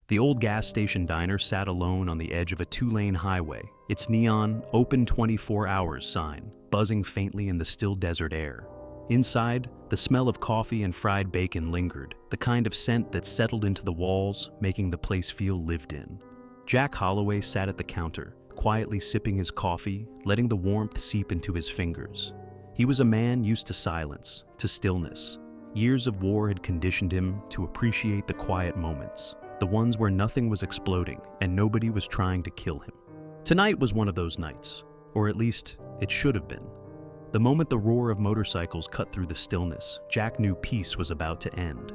The old gas station diner sat alone on the edge of a two-lane highway, its neon, open 24 hours sign buzzing faintly in the still desert air. Inside, the smell of coffee and fried bacon lingered, the kind of scent that settled into the walls, making the place feel lived in. Jack Holloway sat at the counter, quietly sipping his coffee, letting the warmth seep into his fingers. He was a man used to silence, to stillness. Years of war had conditioned him to appreciate the quiet moments, the ones where nothing was exploding and nobody was trying to kill him. Tonight was one of those nights, or at least it should have been. The moment the roar of motorcycles cut through the stillness, Jack knew peace was about to end.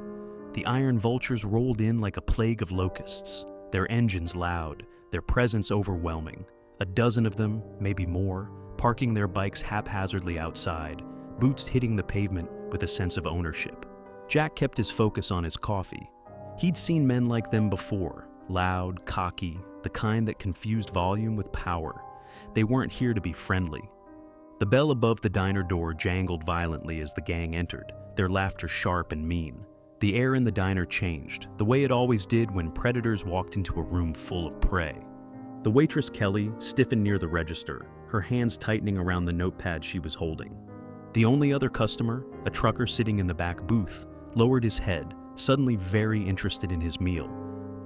The iron vultures rolled in like a plague of locusts, their engines loud, their presence overwhelming. A dozen of them, maybe more, parking their bikes haphazardly outside, boots hitting the pavement with a sense of ownership. Jack kept his focus on his coffee. He'd seen men like them before, loud, cocky, the kind that confused volume with power. They weren't here to be friendly. The bell above the diner door jangled violently as the gang entered, their laughter sharp and mean. The air in the diner changed, the way it always did when predators walked into a room full of prey. The waitress Kelly stiffened near the register, her hands tightening around the notepad she was holding. The only other customer, a trucker sitting in the back booth, lowered his head, suddenly very interested in his meal.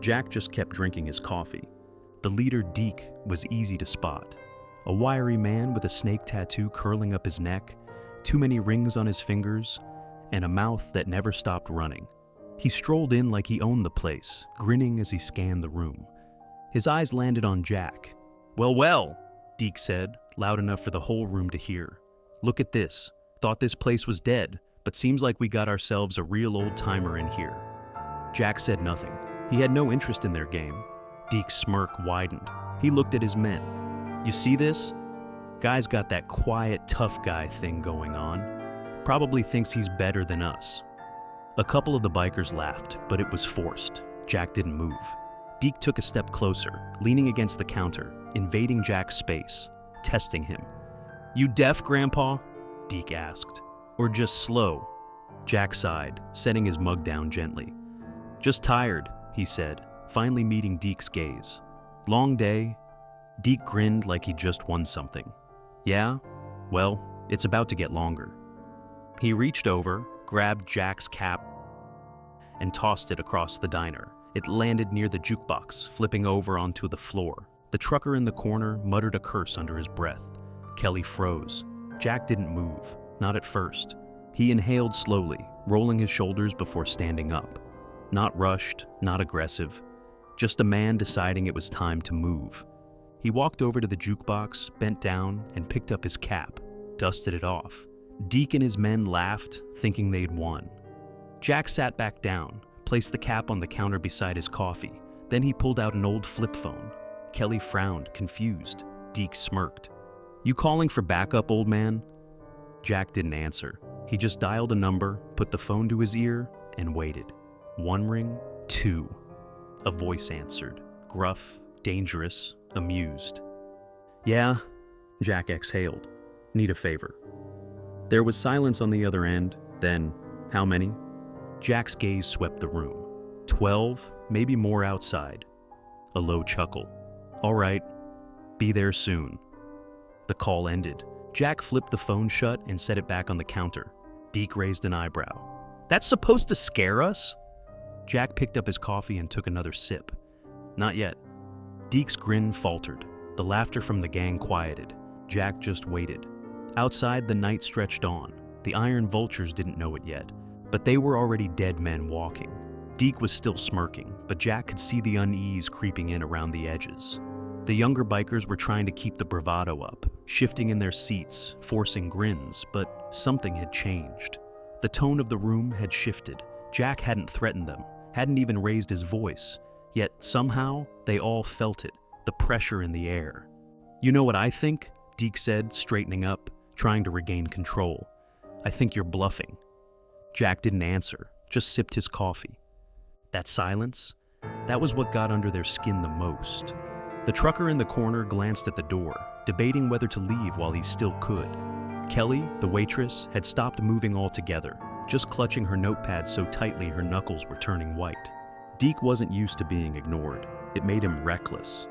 Jack just kept drinking his coffee. The leader, Deke, was easy to spot. A wiry man with a snake tattoo curling up his neck, too many rings on his fingers, and a mouth that never stopped running. He strolled in like he owned the place, grinning as he scanned the room. His eyes landed on Jack. "Well, well," Deke said, loud enough for the whole room to hear. "Look at this. Thought this place was dead, but seems like we got ourselves a real old-timer in here." Jack said nothing. He had no interest in their game. Deke's smirk widened. He looked at his men. "You see this? Guy's got that quiet, tough guy thing going on. Probably thinks he's better than us." A couple of the bikers laughed, but it was forced. Jack didn't move. Deke took a step closer, leaning against the counter, invading Jack's space, testing him. "You deaf, Grandpa?" Deke asked. "Or just slow?" Jack sighed, setting his mug down gently. "Just tired," he said, finally meeting Deke's gaze. "Long day?" Deke grinned like he'd just won something. "Yeah? Well, it's about to get longer." He reached over, grabbed Jack's cap, and tossed it across the diner. It landed near the jukebox, flipping over onto the floor. The trucker in the corner muttered a curse under his breath. Kelly froze. Jack didn't move, not at first. He inhaled slowly, rolling his shoulders before standing up. Not rushed, not aggressive. Just a man deciding it was time to move. He walked over to the jukebox, bent down, and picked up his cap, dusted it off. Deke and his men laughed, thinking they'd won. Jack sat back down, placed the cap on the counter beside his coffee. Then he pulled out an old flip phone. Kelly frowned, confused. Deke smirked. "You calling for backup, old man?" Jack didn't answer. He just dialed a number, put the phone to his ear, and waited. One ring, two. A voice answered, gruff, dangerous, amused. "Yeah," Jack exhaled. "Need a favor." There was silence on the other end, then, "How many?" Jack's gaze swept the room. 12, maybe more outside. A low chuckle. "All right, be there soon." The call ended. Jack flipped the phone shut and set it back on the counter. Deke raised an eyebrow. "That's supposed to scare us?" Jack picked up his coffee and took another sip. "Not yet." Deke's grin faltered. The laughter from the gang quieted. Jack just waited. Outside, the night stretched on. The iron vultures didn't know it yet, but they were already dead men walking. Deke was still smirking, but Jack could see the unease creeping in around the edges. The younger bikers were trying to keep the bravado up, shifting in their seats, forcing grins, but something had changed. The tone of the room had shifted. Jack hadn't threatened them, hadn't even raised his voice, yet somehow they all felt it, the pressure in the air. "You know what I think?" Deke said, straightening up, trying to regain control. "I think you're bluffing." Jack didn't answer, just sipped his coffee. That silence, that was what got under their skin the most. The trucker in the corner glanced at the door, debating whether to leave while he still could. Kelly, the waitress, had stopped moving altogether, just clutching her notepad so tightly her knuckles were turning white. Deke wasn't used to being ignored. It made him reckless.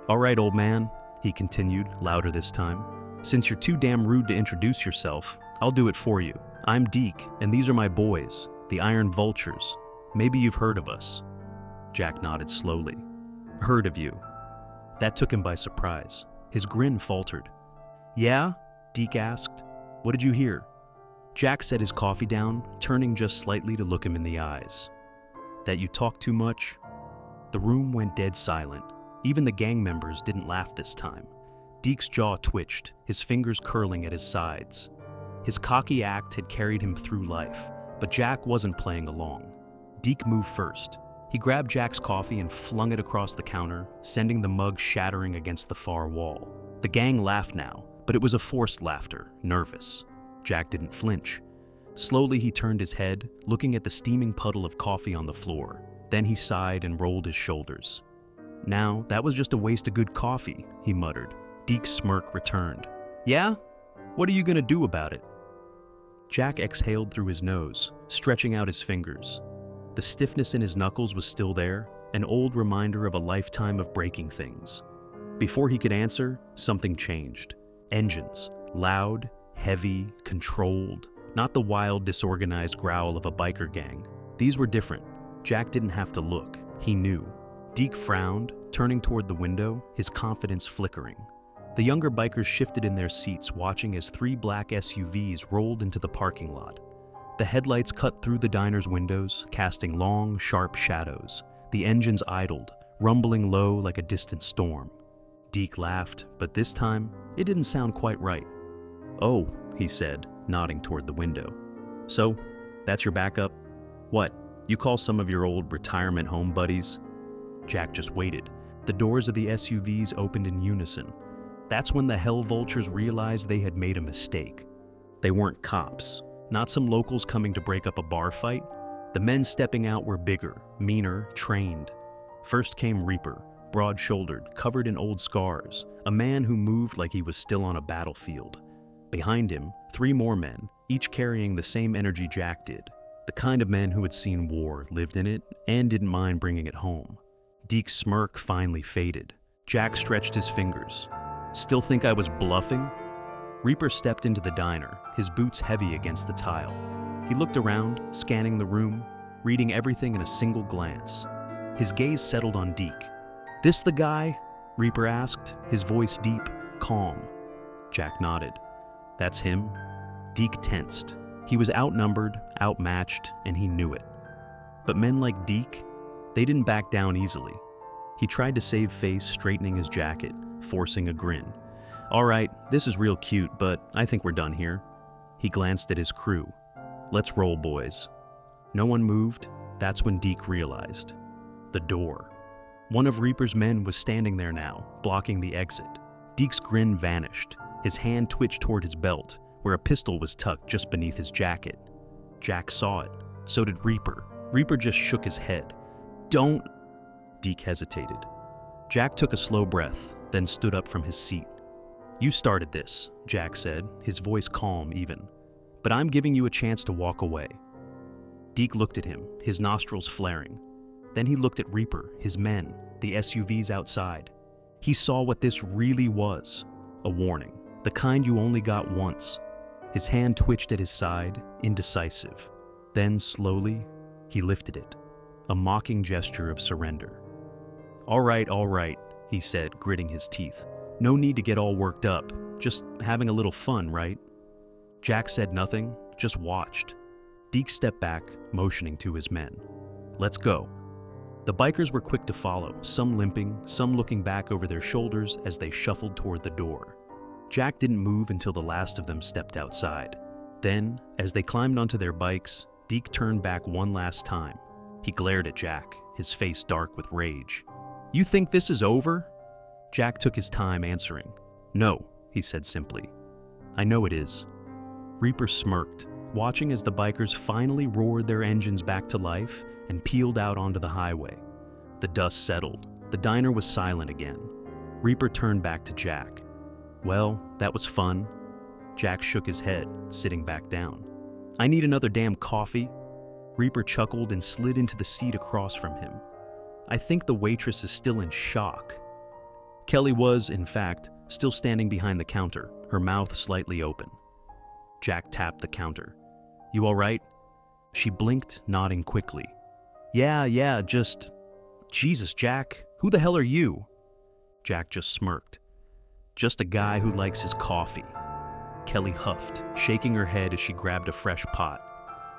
"All right, old man," he continued, louder this time. "Since you're too damn rude to introduce yourself, I'll do it for you. I'm Deke, and these are my boys, the Iron Vultures. Maybe you've heard of us." Jack nodded slowly. "Heard of you." That took him by surprise. His grin faltered. "Yeah?" Deke asked. "What did you hear?" Jack set his coffee down, turning just slightly to look him in the eyes. "That you talk too much?" The room went dead silent. Even the gang members didn't laugh this time. Deke's jaw twitched, his fingers curling at his sides. His cocky act had carried him through life, but Jack wasn't playing along. Deke moved first. He grabbed Jack's coffee and flung it across the counter, sending the mug shattering against the far wall. The gang laughed now, but it was a forced laughter, nervous. Jack didn't flinch. Slowly he turned his head, looking at the steaming puddle of coffee on the floor. Then he sighed and rolled his shoulders. "Now, that was just a waste of good coffee," he muttered. Deke's smirk returned. "Yeah? What are you gonna do about it?" Jack exhaled through his nose, stretching out his fingers. The stiffness in his knuckles was still there, an old reminder of a lifetime of breaking things. Before he could answer, something changed. Engines, loud, heavy, controlled, not the wild, disorganized growl of a biker gang. These were different. Jack didn't have to look. He knew. Deke frowned, turning toward the window, his confidence flickering. The younger bikers shifted in their seats, watching as 3 black SUVs rolled into the parking lot. The headlights cut through the diner's windows, casting long, sharp shadows. The engines idled, rumbling low like a distant storm. Deke laughed, but this time, it didn't sound quite right. "Oh," he said, nodding toward the window. "So, that's your backup? What, you call some of your old retirement home buddies?" Jack just waited. The doors of the SUVs opened in unison. That's when the Hell Vultures realized they had made a mistake. They weren't cops, not some locals coming to break up a bar fight. The men stepping out were bigger, meaner, trained. First came Reaper, broad-shouldered, covered in old scars, a man who moved like he was still on a battlefield. Behind him, 3 more men, each carrying the same energy Jack did. The kind of men who had seen war, lived in it, and didn't mind bringing it home. Deke's smirk finally faded. Jack stretched his fingers. "Still think I was bluffing?" Reaper stepped into the diner, his boots heavy against the tile. He looked around, scanning the room, reading everything in a single glance. His gaze settled on Deke. "This the guy?" Reaper asked, his voice deep, calm. Jack nodded. "That's him." Deke tensed. He was outnumbered, outmatched, and he knew it. But men like Deke, they didn't back down easily. He tried to save face, straightening his jacket, forcing a grin. "All right, this is real cute, but I think we're done here." He glanced at his crew. "Let's roll, boys." No one moved. That's when Deke realized. The door. One of Reaper's men was standing there now, blocking the exit. Deke's grin vanished. His hand twitched toward his belt, where a pistol was tucked just beneath his jacket. Jack saw it. So did Reaper. Reaper just shook his head. "Don't..." Deke hesitated. Jack took a slow breath, then stood up from his seat. "You started this," Jack said, his voice calm even. "But I'm giving you a chance to walk away." Deke looked at him, his nostrils flaring. Then he looked at Reaper, his men, the SUVs outside. He saw what this really was. A warning. The kind you only got once. His hand twitched at his side, indecisive. Then, slowly, he lifted it. A mocking gesture of surrender. All right, he said, gritting his teeth. "No need to get all worked up. Just having a little fun, right?" Jack said nothing, just watched. Deke stepped back, motioning to his men. "Let's go." The bikers were quick to follow, some limping, some looking back over their shoulders as they shuffled toward the door. Jack didn't move until the last of them stepped outside. Then, as they climbed onto their bikes, Deke turned back one last time. He glared at Jack, his face dark with rage. "You think this is over?" Jack took his time answering. "No," he said simply. "I know it is." Reaper smirked, watching as the bikers finally roared their engines back to life and peeled out onto the highway. The dust settled. The diner was silent again. Reaper turned back to Jack. "Well, that was fun." Jack shook his head, sitting back down. "I need another damn coffee." Reaper chuckled and slid into the seat across from him. I think the waitress is still in shock. Kelly was, in fact, still standing behind the counter, her mouth slightly open. Jack tapped the counter. You all right? She blinked, nodding quickly. Yeah, just... Jesus, Jack, who the hell are you? Jack just smirked. Just a guy who likes his coffee. Kelly huffed, shaking her head as she grabbed a fresh pot.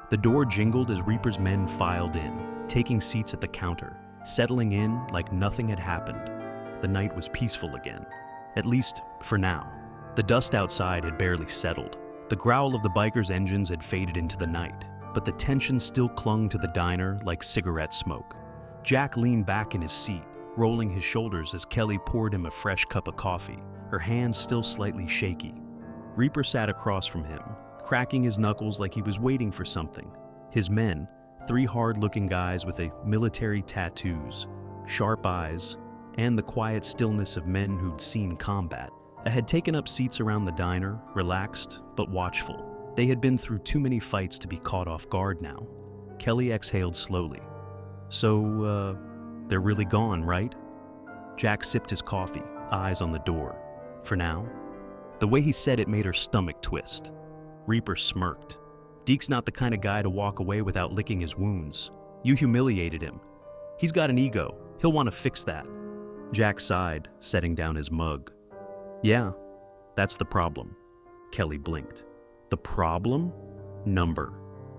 The door jingled as Reaper's men filed in, taking seats at the counter, settling in like nothing had happened. The night was peaceful again, at least for now. The dust outside had barely settled. The growl of the bikers' engines had faded into the night, but the tension still clung to the diner like cigarette smoke. Jack leaned back in his seat, rolling his shoulders as Kelly poured him a fresh cup of coffee, her hands still slightly shaky. Reaper sat across from him, cracking his knuckles like he was waiting for something. His men, 3 hard-looking guys with military tattoos, sharp eyes, and the quiet stillness of men who'd seen combat, had taken up seats around the diner, relaxed but watchful. They had been through too many fights to be caught off guard now. Kelly exhaled slowly. So, they're really gone, right? Jack sipped his coffee, eyes on the door. For now. The way he said it made her stomach twist. Reaper smirked. Deke's not the kind of guy to walk away without licking his wounds. You humiliated him. He's got an ego. He'll want to fix that. Jack sighed, setting down his mug. Yeah, that's the problem. Kelly blinked. The problem? Number.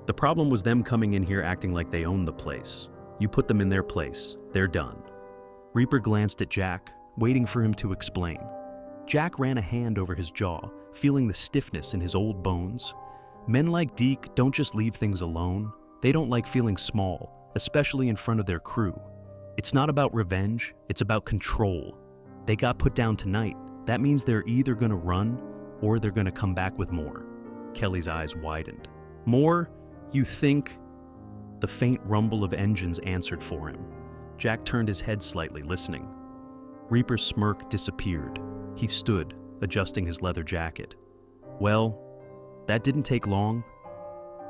The problem was them coming in here acting like they owned the place. You put them in their place. They're done. Reaper glanced at Jack, waiting for him to explain. Jack ran a hand over his jaw, feeling the stiffness in his old bones. Men like Deke don't just leave things alone. They don't like feeling small, especially in front of their crew. It's not about revenge, it's about control. They got put down tonight. That means they're either gonna run or they're gonna come back with more. Kelly's eyes widened. More? You think? The faint rumble of engines answered for him. Jack turned his head slightly, listening. Reaper's smirk disappeared. He stood, adjusting his leather jacket. Well, that didn't take long.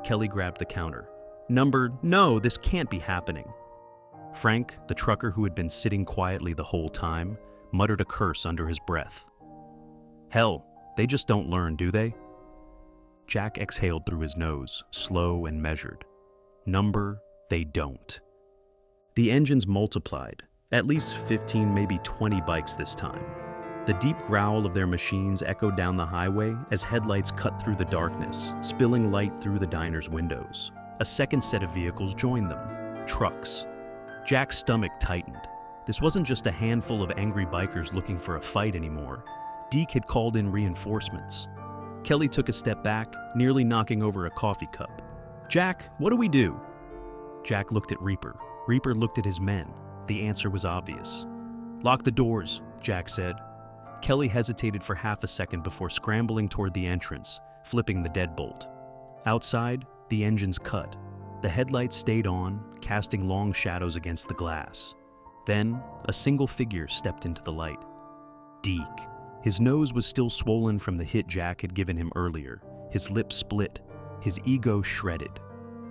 Kelly grabbed the counter. No, this can't be happening. Frank, the trucker who had been sitting quietly the whole time, muttered a curse under his breath. Hell, they just don't learn, do they? Jack exhaled through his nose, slow and measured. They don't. The engines multiplied, at least 15, maybe 20 bikes this time. The deep growl of their machines echoed down the highway as headlights cut through the darkness, spilling light through the diner's windows. A second set of vehicles joined them, trucks. Jack's stomach tightened. This wasn't just a handful of angry bikers looking for a fight anymore. Deke had called in reinforcements. Kelly took a step back, nearly knocking over a coffee cup. Jack, what do we do? Jack looked at Reaper. Reaper looked at his men. The answer was obvious. Lock the doors, Jack said. Kelly hesitated for half a second before scrambling toward the entrance, flipping the deadbolt. Outside, the engines cut. The headlights stayed on, casting long shadows against the glass. Then, a single figure stepped into the light. Deke. His nose was still swollen from the hit Jack had given him earlier. His lips split, his ego shredded.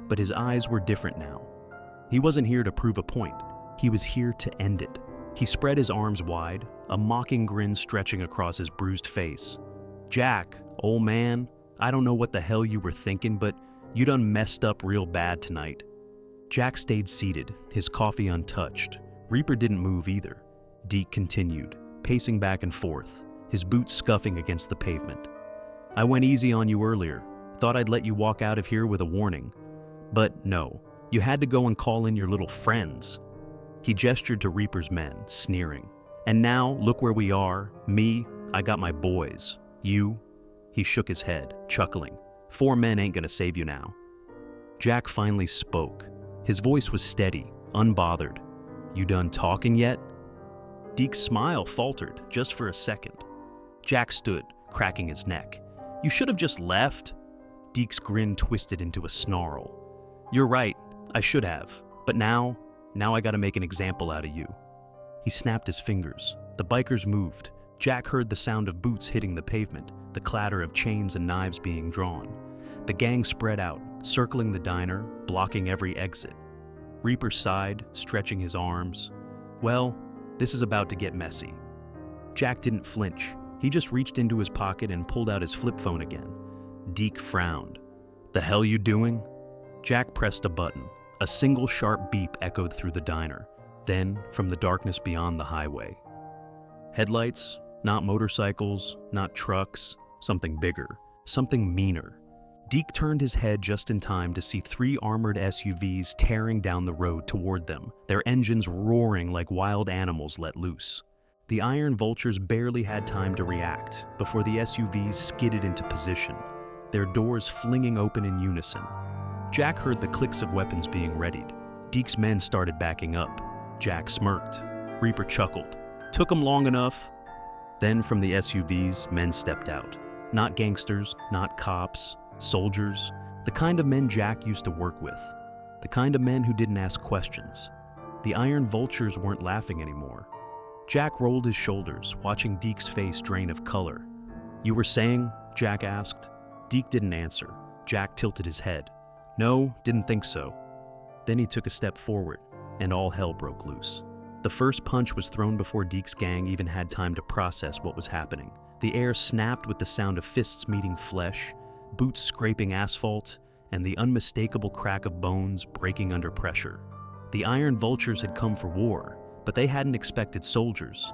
But his eyes were different now. He wasn't here to prove a point. He was here to end it. He spread his arms wide, a mocking grin stretching across his bruised face. Jack, old man, I don't know what the hell you were thinking, but you done messed up real bad tonight. Jack stayed seated, his coffee untouched. Reaper didn't move either. Deke continued, pacing back and forth, his boots scuffing against the pavement. I went easy on you earlier. Thought I'd let you walk out of here with a warning. But no, you had to go and call in your little friends. He gestured to Reaper's men, sneering. And now, look where we are. Me, I got my boys. You? He shook his head, chuckling. 4 men ain't gonna save you now. Jack finally spoke. His voice was steady, unbothered. You done talking yet? Deke's smile faltered, just for a second. Jack stood, cracking his neck. You should have just left. Deke's grin twisted into a snarl. You're right, I should have. But now I gotta make an example out of you. He snapped his fingers. The bikers moved. Jack heard the sound of boots hitting the pavement, the clatter of chains and knives being drawn. The gang spread out, circling the diner, blocking every exit. Reaper sighed, stretching his arms. Well, this is about to get messy. Jack didn't flinch. He just reached into his pocket and pulled out his flip phone again. Deke frowned. The hell you doing? Jack pressed a button. A single sharp beep echoed through the diner, then from the darkness beyond the highway. Headlights, not motorcycles, not trucks, something bigger, something meaner. Deke turned his head just in time to see 3 armored SUVs tearing down the road toward them, their engines roaring like wild animals let loose. The iron vultures barely had time to react before the SUVs skidded into position, their doors flinging open in unison. Jack heard the clicks of weapons being readied. Deke's men started backing up. Jack smirked. Reaper chuckled. Took 'em long enough. Then from the SUVs, men stepped out. Not gangsters, not cops, soldiers, the kind of men Jack used to work with. The kind of men who didn't ask questions. The iron vultures weren't laughing anymore. Jack rolled his shoulders, watching Deke's face drain of color. You were saying? Jack asked. Deke didn't answer. Jack tilted his head. No, didn't think so. Then he took a step forward, and all hell broke loose. The first punch was thrown before Deke's gang even had time to process what was happening. The air snapped with the sound of fists meeting flesh, boots scraping asphalt, and the unmistakable crack of bones breaking under pressure. The iron vultures had come for war, but they hadn't expected soldiers.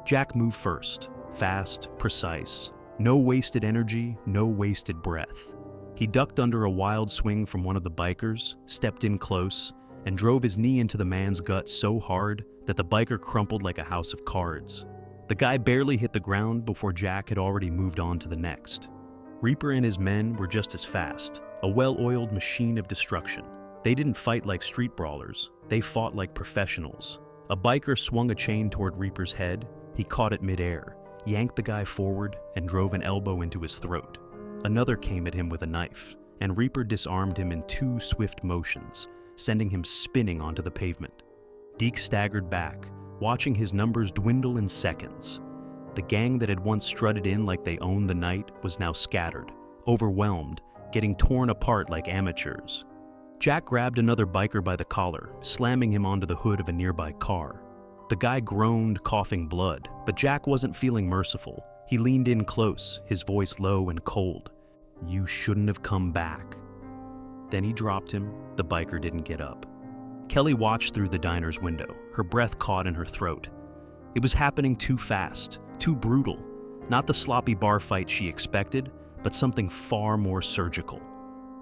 Jack moved first, fast, precise. No wasted energy, no wasted breath. He ducked under a wild swing from one of the bikers, stepped in close, and drove his knee into the man's gut so hard that the biker crumpled like a house of cards. The guy barely hit the ground before Jack had already moved on to the next. Reaper and his men were just as fast, a well-oiled machine of destruction. They didn't fight like street brawlers, they fought like professionals. A biker swung a chain toward Reaper's head. He caught it midair, yanked the guy forward, and drove an elbow into his throat. Another came at him with a knife, and Reaper disarmed him in 2 swift motions, sending him spinning onto the pavement. Deke staggered back, watching his numbers dwindle in seconds. The gang that had once strutted in like they owned the night was now scattered, overwhelmed, getting torn apart like amateurs. Jack grabbed another biker by the collar, slamming him onto the hood of a nearby car. The guy groaned, coughing blood, but Jack wasn't feeling merciful. He leaned in close, his voice low and cold. You shouldn't have come back. Then he dropped him. The biker didn't get up. Kelly watched through the diner's window, her breath caught in her throat. It was happening too fast, too brutal. Not the sloppy bar fight she expected, but something far more surgical.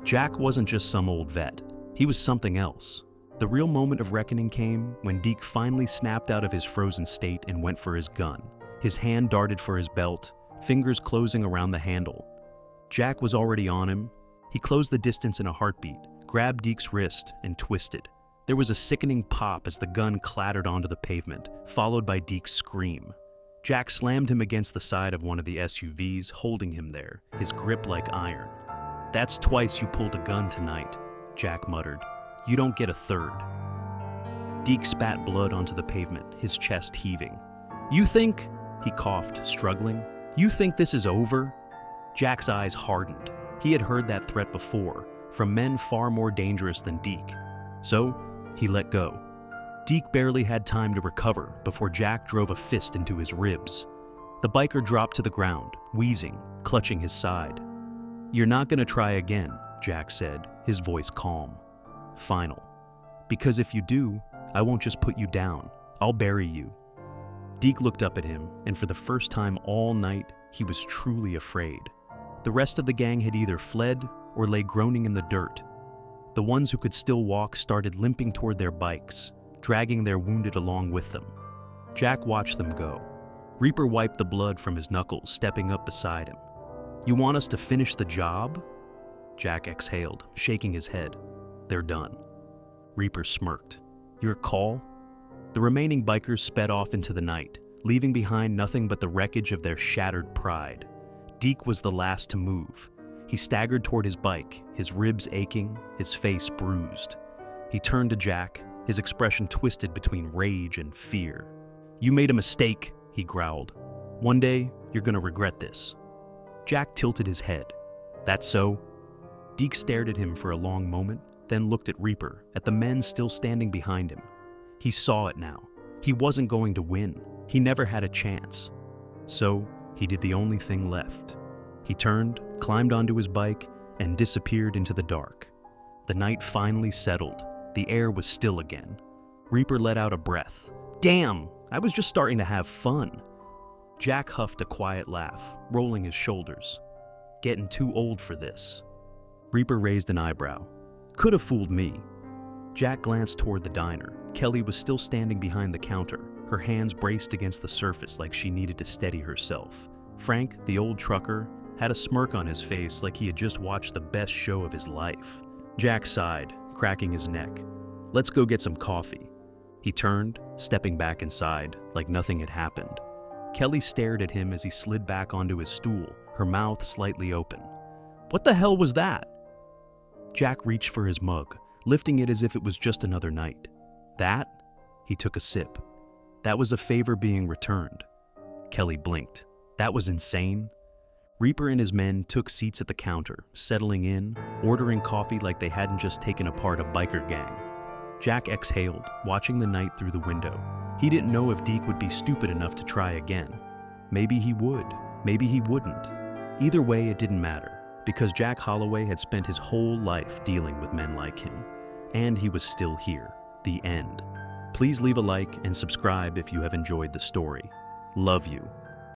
Jack wasn't just some old vet. He was something else. The real moment of reckoning came when Deke finally snapped out of his frozen state and went for his gun. His hand darted for his belt, fingers closing around the handle. Jack was already on him. He closed the distance in a heartbeat, grabbed Deke's wrist, and twisted. There was a sickening pop as the gun clattered onto the pavement, followed by Deke's scream. Jack slammed him against the side of one of the SUVs, holding him there, his grip like iron. That's twice you pulled a gun tonight, Jack muttered. You don't get a third. Deke spat blood onto the pavement, his chest heaving. You think, he coughed, struggling, you think this is over? Jack's eyes hardened. He had heard that threat before, from men far more dangerous than Deke. So, he let go. Deke barely had time to recover before Jack drove a fist into his ribs. The biker dropped to the ground, wheezing, clutching his side. You're not gonna try again, Jack said, his voice calm. Final. Because if you do, I won't just put you down. I'll bury you. Deke looked up at him, and for the first time all night, he was truly afraid. The rest of the gang had either fled or lay groaning in the dirt. The ones who could still walk started limping toward their bikes, dragging their wounded along with them. Jack watched them go. Reaper wiped the blood from his knuckles, stepping up beside him. You want us to finish the job? Jack exhaled, shaking his head. They're done. Reaper smirked. Your call? The remaining bikers sped off into the night, leaving behind nothing but the wreckage of their shattered pride. Deke was the last to move. He staggered toward his bike, his ribs aching, his face bruised. He turned to Jack, his expression twisted between rage and fear. You made a mistake, he growled. One day, you're gonna regret this. Jack tilted his head. That's so? Deke stared at him for a long moment, then looked at Reaper, at the men still standing behind him. He saw it now. He wasn't going to win. He never had a chance. So, he did the only thing left. He turned, climbed onto his bike, and disappeared into the dark. The night finally settled. The air was still again. Reaper let out a breath. Damn, I was just starting to have fun. Jack huffed a quiet laugh, rolling his shoulders. Getting too old for this. Reaper raised an eyebrow. Could have fooled me. Jack glanced toward the diner. Kelly was still standing behind the counter, her hands braced against the surface like she needed to steady herself. Frank, the old trucker, had a smirk on his face like he had just watched the best show of his life. Jack sighed, cracking his neck. Let's go get some coffee. He turned, stepping back inside, like nothing had happened. Kelly stared at him as he slid back onto his stool, her mouth slightly open. What the hell was that? Jack reached for his mug, lifting it as if it was just another night. That? He took a sip. That was a favor being returned. Kelly blinked. That was insane. Reaper and his men took seats at the counter, settling in, ordering coffee like they hadn't just taken apart a biker gang. Jack exhaled, watching the night through the window. He didn't know if Deke would be stupid enough to try again. Maybe he would, maybe he wouldn't. Either way, it didn't matter, because Jack Holloway had spent his whole life dealing with men like him. And he was still here. The end. Please leave a like and subscribe if you have enjoyed the story. Love you.